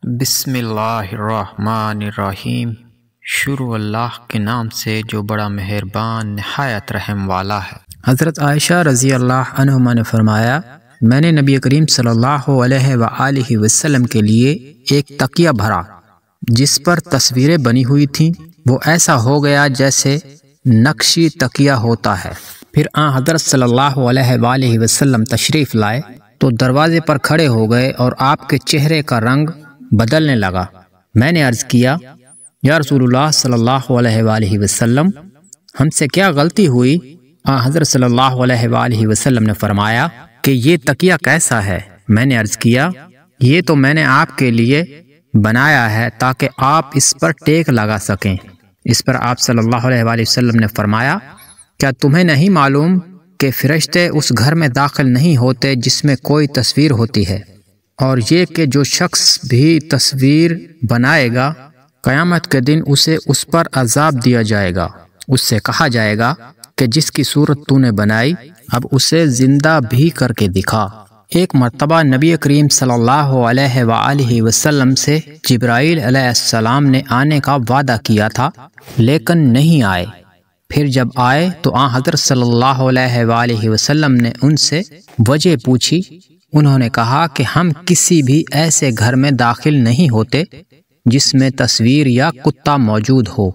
بسم اللہ الرحمن الرحیم۔ شروع اللہ کے نام سے جو بڑا مہربان نہایت رحم والا ہے۔ حضرت عائشہ رضی اللہ عنہما نے فرمایا، میں نے نبی کریم صلی اللہ علیہ وآلہ وسلم کے لیے ایک تکیہ بھرا جس پر تصویریں بنی ہوئی تھیں، وہ ایسا ہو گیا جیسے نقشی تکیہ ہوتا ہے۔ پھر حضرت صلی اللہ علیہ وآلہ وسلم تشریف لائے تو دروازے پر کھڑے ہو گئے اور آپ کے چہرے کا رنگ بدلنے لگا۔ میں نے عرض کیا، یا رسول اللہ صلی اللہ علیہ وآلہ وسلم، ہم سے کیا غلطی ہوئی؟ حضرت صلی اللہ علیہ وآلہ وسلم نے فرمایا کہ یہ تکیہ کیسا ہے؟ میں نے عرض کیا، یہ تو میں نے آپ کے لیے بنایا ہے تاکہ آپ اس پر ٹیک لگا سکیں۔ اس پر آپ صلی اللہ علیہ وآلہ وسلم نے فرمایا، کیا تمہیں نہیں معلوم کہ فرشتے اس گھر میں داخل نہیں ہوتے جس میں کوئی تصویر ہوتی ہے، اور یہ کہ جو شخص بھی تصویر بنائے گا قیامت کے دن اسے اس پر عذاب دیا جائے گا۔ اس سے کہا جائے گا کہ جس کی صورت تو نے بنائی اب اسے زندہ بھی کر کے دکھا۔ ایک مرتبہ نبی کریم صلی اللہ علیہ وآلہ وسلم سے جبرائیل علیہ السلام نے آنے کا وعدہ کیا تھا لیکن نہیں آئے۔ پھر جب آئے تو حضرت صلی اللہ علیہ وآلہ وسلم نے ان سے وجہ پوچھی۔ انہوں نے کہا کہ ہم کسی بھی ایسے گھر میں داخل نہیں ہوتے جس میں تصویر یا کتا موجود ہو۔